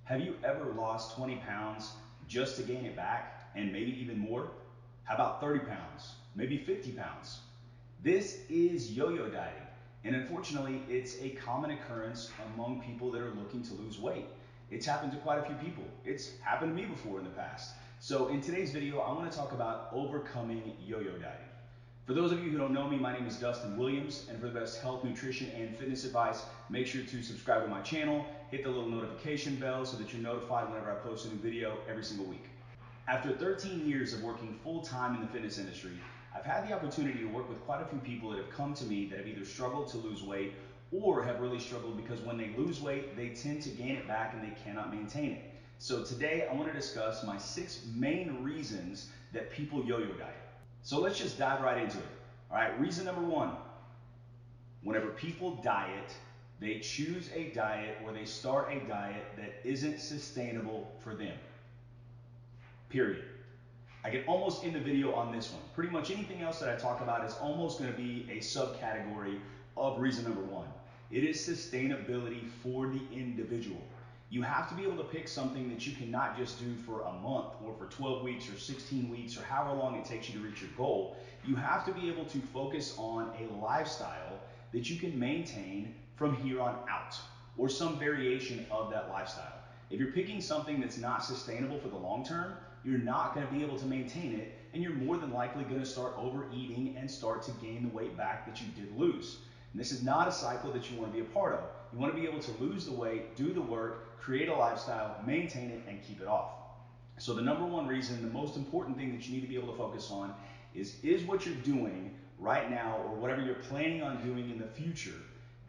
Have you ever lost 20 pounds just to gain it back and maybe even more? How about 30 pounds, maybe 50 pounds? This is yo-yo dieting. And unfortunately, it's a common occurrence among people that are looking to lose weight. It's happened to quite a few people. It's happened to me before in the past. So in today's video, I want to talk about overcoming yo-yo dieting. For those of you who don't know me, my name is Dustin Williams, and for the best health, nutrition, and fitness advice, make sure to subscribe to my channel, hit the little notification bell so that you're notified whenever I post a new video every single week. After 13 years of working full-time in the fitness industry, I've had the opportunity to work with quite a few people that have come to me that have either struggled to lose weight or have really struggled because when they lose weight, they tend to gain it back and they cannot maintain it. So today I want to discuss my 6 main reasons that people yo-yo diet. So let's just dive right into it. All right, reason number 1, whenever people diet, they choose a diet or they start a diet that isn't sustainable for them. Period. I can almost end the video on this one. Pretty much anything else that I talk about is almost going to be a subcategory of reason number 1. It is sustainability for the individual. You have to be able to pick something that you cannot just do for a month or for 12 weeks or 16 weeks or however long it takes you to reach your goal. You have to be able to focus on a lifestyle that you can maintain from here on out, or some variation of that lifestyle. If you're picking something that's not sustainable for the long term, you're not going to be able to maintain it, and you're more than likely going to start overeating and start to gain the weight back that you did lose. And this is not a cycle that you want to be a part of. You want to be able to lose the weight, do the work, create a lifestyle, maintain it, and keep it off. So the number 1 reason, the most important thing that you need to be able to focus on is what you're doing right now or whatever you're planning on doing in the future,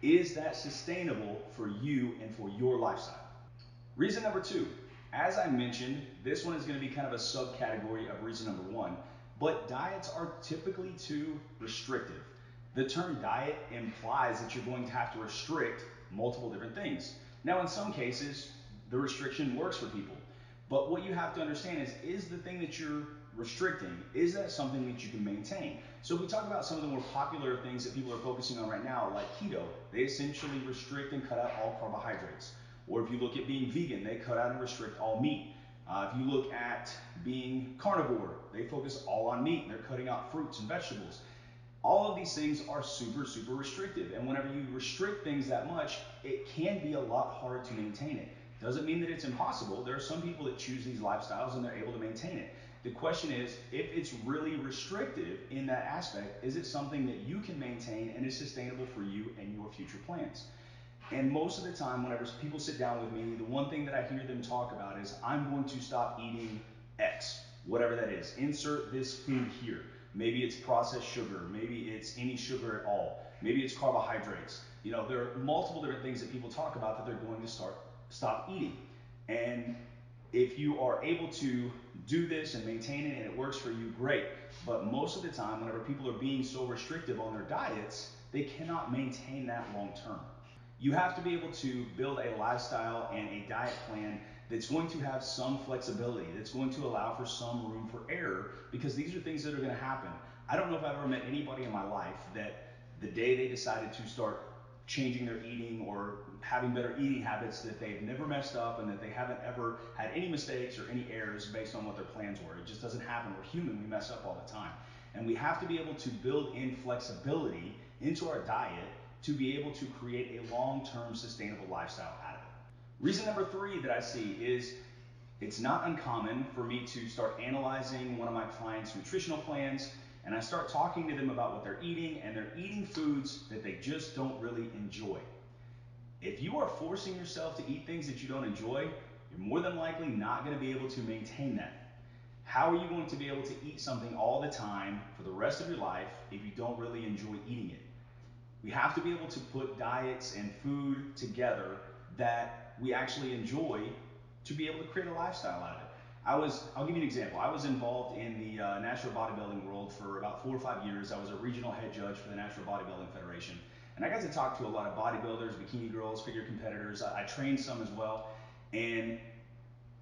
is that sustainable for you and for your lifestyle? Reason number 2, as I mentioned, this one is going to be kind of a subcategory of reason number 1, but diets are typically too restrictive. The term diet implies that you're going to have to restrict multiple different things. Now, in some cases, the restriction works for people, but what you have to understand is the thing that you're restricting, is that something that you can maintain? So if we talk about some of the more popular things that people are focusing on right now, like keto, they essentially restrict and cut out all carbohydrates. Or if you look at being vegan, they cut out and restrict all meat. If you look at being carnivore, they focus all on meat. They're cutting out fruits and vegetables. All of these things are super, super restrictive. And whenever you restrict things that much, it can be a lot harder to maintain it. Doesn't mean that it's impossible. There are some people that choose these lifestyles and they're able to maintain it. The question is, if it's really restrictive in that aspect, is it something that you can maintain and is sustainable for you and your future plans? And most of the time, whenever people sit down with me, the one thing that I hear them talk about is, I'm going to stop eating X, whatever that is. Insert this food here. Maybe it's processed sugar. Maybe it's any sugar at all. Maybe it's carbohydrates. You know, there are multiple different things that people talk about that they're going to stop eating. And if you are able to do this and maintain it and it works for you, great. But most of the time, whenever people are being so restrictive on their diets, they cannot maintain that long term. You have to be able to build a lifestyle and a diet plan that's going to have some flexibility, that's going to allow for some room for error, because these are things that are going to happen. I don't know if I've ever met anybody in my life that the day they decided to start changing their eating or having better eating habits, that they've never messed up and that they haven't ever had any mistakes or any errors based on what their plans were. It just doesn't happen. We're human, we mess up all the time. And we have to be able to build in flexibility into our diet to be able to create a long-term sustainable lifestyle out of it. Reason number 3 that I see is, it's not uncommon for me to start analyzing one of my clients' nutritional plans, and I start talking to them about what they're eating, and they're eating foods that they just don't really enjoy. If you are forcing yourself to eat things that you don't enjoy, you're more than likely not going to be able to maintain that. How are you going to be able to eat something all the time for the rest of your life if you don't really enjoy eating it? We have to be able to put diets and food together that we actually enjoy to be able to create a lifestyle out of it. I'll give you an example. I was involved in the natural bodybuilding world for about 4 or 5 years. I was a regional head judge for the Natural Bodybuilding Federation. And I got to talk to a lot of bodybuilders, bikini girls, figure competitors. I trained some as well. And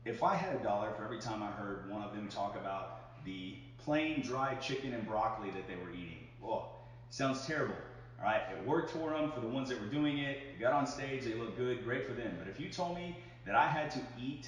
if I had $1 for every time I heard one of them talk about the plain dry chicken and broccoli that they were eating, oh, sounds terrible. All right, it worked for them, for the ones that were doing it. They got on stage, they looked good, great for them. But if you told me that I had to eat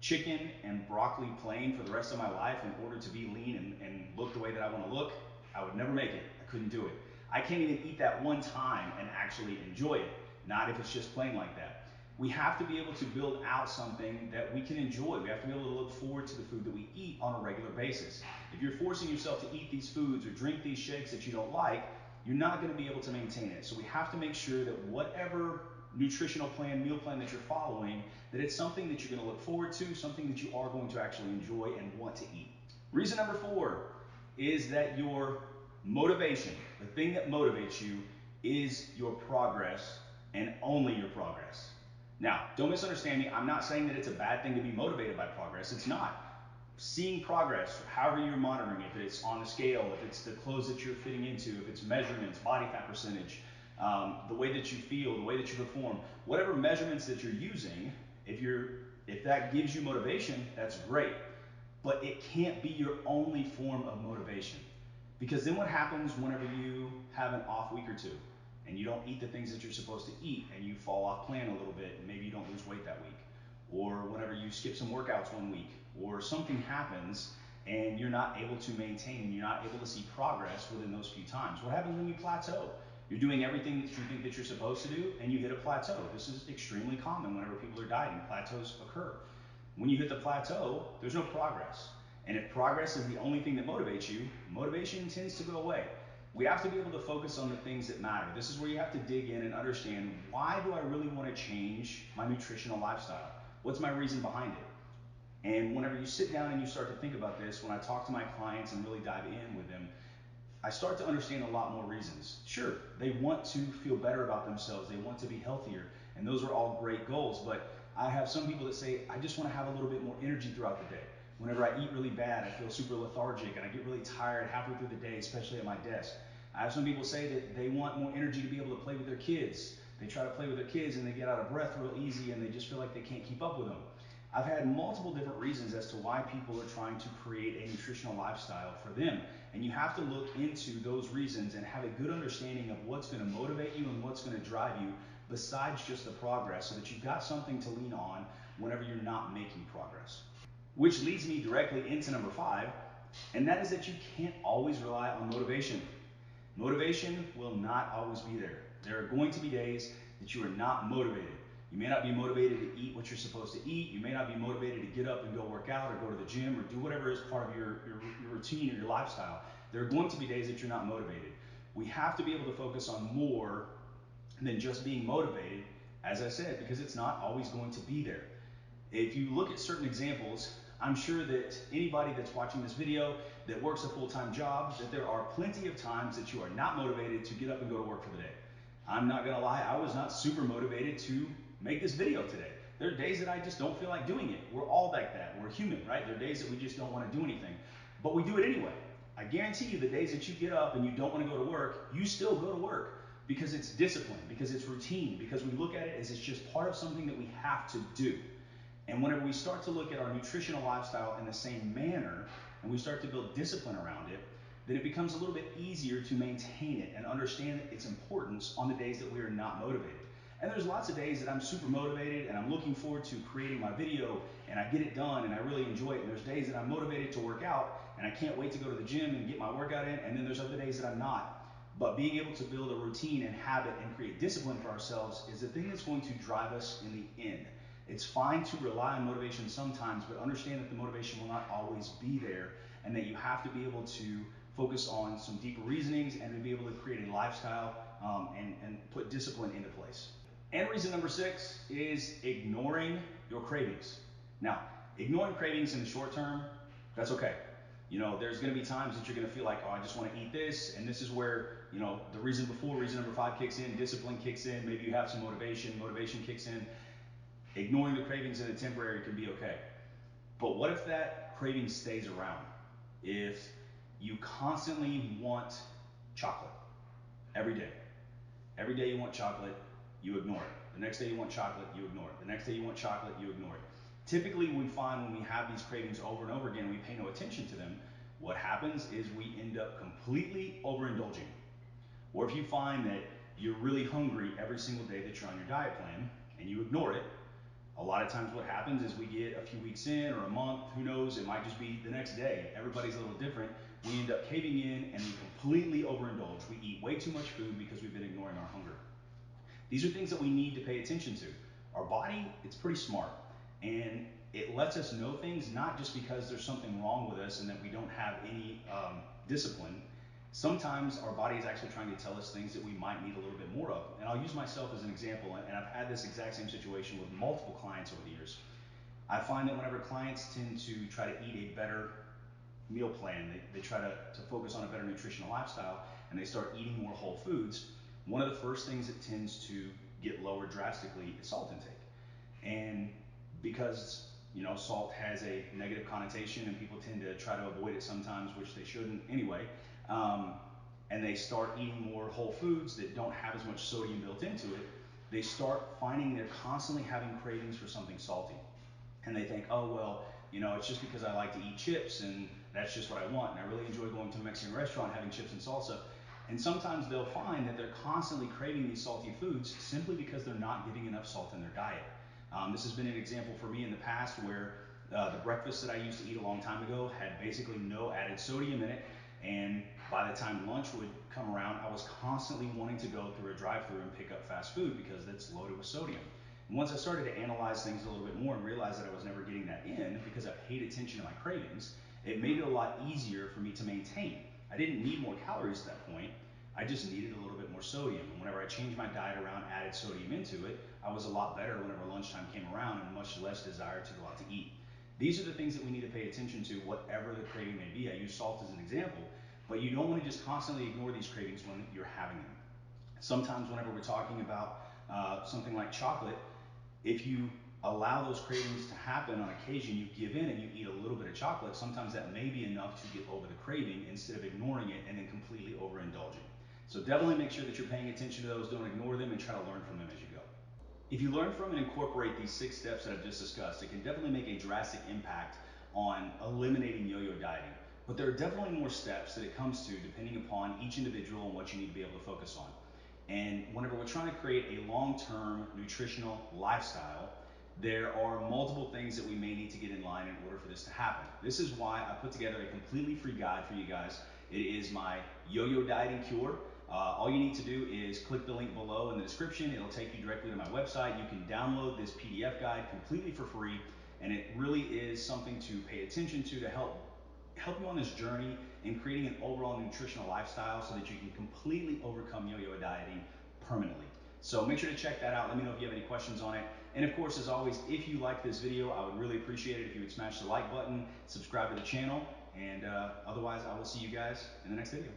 chicken and broccoli plain for the rest of my life in order to be lean and look the way that I want to look, I would never make it. I couldn't do it. I can't even eat that one time and actually enjoy it, not if it's just plain like that. We have to be able to build out something that we can enjoy. We have to be able to look forward to the food that we eat on a regular basis. If you're forcing yourself to eat these foods or drink these shakes that you don't like, you're not going to be able to maintain it. So we have to make sure that whatever nutritional plan, meal plan that you're following, that it's something that you're going to look forward to, something that you are going to actually enjoy and want to eat. Reason number 4 is that your motivation, the thing that motivates you, is your progress and only your progress. Now, don't misunderstand me. I'm not saying that it's a bad thing to be motivated by progress. It's not. Seeing progress, however you're monitoring it, if it's on a scale, if it's the clothes that you're fitting into, if it's measurements, body fat percentage, the way that you feel, the way that you perform, whatever measurements that you're using, if that gives you motivation, that's great. But it can't be your only form of motivation. Because then what happens whenever you have an off week or two and you don't eat the things that you're supposed to eat and you fall off plan a little bit and maybe you don't lose weight that week? Or whenever you skip some workouts one week or something happens and you're not able to maintain, you're not able to see progress within those few times. What happens when you plateau? You're doing everything that you think that you're supposed to do and you hit a plateau. This is extremely common whenever people are dieting. Plateaus occur. When you hit the plateau, there's no progress. And if progress is the only thing that motivates you, motivation tends to go away. We have to be able to focus on the things that matter. This is where you have to dig in and understand, why do I really want to change my nutritional lifestyle? What's my reason behind it? And whenever you sit down and you start to think about this, when I talk to my clients and really dive in with them, I start to understand a lot more reasons. Sure, they want to feel better about themselves. They want to be healthier. And those are all great goals. But I have some people that say, I just want to have a little bit more energy throughout the day. Whenever I eat really bad, I feel super lethargic and I get really tired halfway through the day, especially at my desk. I have some people say that they want more energy to be able to play with their kids. They try to play with their kids and they get out of breath real easy and they just feel like they can't keep up with them. I've had multiple different reasons as to why people are trying to create a nutritional lifestyle for them. And you have to look into those reasons and have a good understanding of what's going to motivate you and what's going to drive you besides just the progress, so that you've got something to lean on whenever you're not making progress. Which leads me directly into number 5, and that is that you can't always rely on motivation. Motivation will not always be there. There are going to be days that you are not motivated. You may not be motivated to eat what you're supposed to eat. You may not be motivated to get up and go work out or go to the gym or do whatever is part of your routine or your lifestyle. There are going to be days that you're not motivated. We have to be able to focus on more than just being motivated, as I said, because it's not always going to be there. If you look at certain examples, I'm sure that anybody that's watching this video that works a full-time job, that there are plenty of times that you are not motivated to get up and go to work for the day. I'm not gonna lie, I was not super motivated to make this video today. There are days that I just don't feel like doing it. We're all like that. We're human, right? There are days that we just don't want to do anything, but we do it anyway. I guarantee you the days that you get up and you don't want to go to work, you still go to work because it's discipline, because it's routine, because we look at it as it's just part of something that we have to do. And whenever we start to look at our nutritional lifestyle in the same manner and we start to build discipline around it, then it becomes a little bit easier to maintain it and understand its importance on the days that we are not motivated. And there's lots of days that I'm super motivated and I'm looking forward to creating my video and I get it done and I really enjoy it. And there's days that I'm motivated to work out and I can't wait to go to the gym and get my workout in. And then there's other days that I'm not. But being able to build a routine and habit and create discipline for ourselves is the thing that's going to drive us in the end. It's fine to rely on motivation sometimes, but understand that the motivation will not always be there and that you have to be able to focus on some deeper reasonings and to be able to create a lifestyle and put discipline into place. And reason number 6 is ignoring your cravings. Now, ignoring cravings in the short term, that's okay. You know, there's going to be times that you're going to feel like, oh, I just want to eat this. And this is where, you know, the reason number 5 kicks in, discipline kicks in. Maybe you have some motivation kicks in. Ignoring the cravings in the temporary can be okay. But what if that craving stays around? If you constantly want chocolate every day you want chocolate, you ignore it. The next day you want chocolate, you ignore it. The next day you want chocolate, you ignore it. Typically, we find when we have these cravings over and over again, we pay no attention to them. What happens is we end up completely overindulging. Or if you find that you're really hungry every single day that you're on your diet plan and you ignore it, A lot of times what happens is we get a few weeks in or a month, who knows, it might just be the next day. Everybody's a little different. We end up caving in and we completely overindulge. We eat way too much food because we've been ignoring our hunger. These are things that we need to pay attention to. Our body, it's pretty smart, and it lets us know things not just because there's something wrong with us and that we don't have any discipline. Sometimes our body is actually trying to tell us things that we might need a little bit more of. And I'll use myself as an example, and I've had this exact same situation with multiple clients over the years. I find that whenever clients tend to try to eat a better meal plan, they try to focus on a better nutritional lifestyle, and they start eating more whole foods, one of the first things that tends to get lowered drastically is salt intake. And because salt has a negative connotation and people tend to try to avoid it sometimes, which they shouldn't anyway, um, and they start eating more whole foods that don't have as much sodium built into it, they start finding they're constantly having cravings for something salty. And they think, oh, well, it's just because I like to eat chips and that's just what I want. And I really enjoy going to a Mexican restaurant having chips and salsa. And sometimes they'll find that they're constantly craving these salty foods simply because they're not getting enough salt in their diet. This has been an example for me in the past where the breakfast that I used to eat a long time ago had basically no added sodium in it. And by the time lunch would come around, I was constantly wanting to go through a drive-through and pick up fast food because it's loaded with sodium. And once I started to analyze things a little bit more and realized that I was never getting that in because I paid attention to my cravings, it made it a lot easier for me to maintain. I didn't need more calories at that point. I just needed a little bit more sodium. And whenever I changed my diet around, added sodium into it, I was a lot better whenever lunchtime came around and much less desire to go out to eat. These are the things that we need to pay attention to, whatever the craving may be. I use salt as an example, but you don't want to just constantly ignore these cravings when you're having them. Sometimes, whenever we're talking about something like chocolate, if you allow those cravings to happen on occasion, you give in and you eat a little bit of chocolate, sometimes that may be enough to get over the craving instead of ignoring it and then completely overindulging. So definitely make sure that you're paying attention to those, don't ignore them, and try to learn from them as you go. If you learn from and incorporate these 6 steps that I've just discussed, it can definitely make a drastic impact on eliminating yo-yo dieting. But there are definitely more steps that it comes to depending upon each individual and what you need to be able to focus on. And whenever we're trying to create a long-term nutritional lifestyle, there are multiple things that we may need to get in line in order for this to happen. This is why I put together a completely free guide for you guys. It is my yo-yo dieting cure. All you need to do is click the link below in the description. It'll take you directly to my website. You can download this PDF guide completely for free, and it really is something to pay attention to help you on this journey in creating an overall nutritional lifestyle so that you can completely overcome yo-yo dieting permanently. So make sure to check that out. Let me know if you have any questions on it. And of course, as always, if you like this video, I would really appreciate it if you would smash the like button, subscribe to the channel, and otherwise I will see you guys in the next video.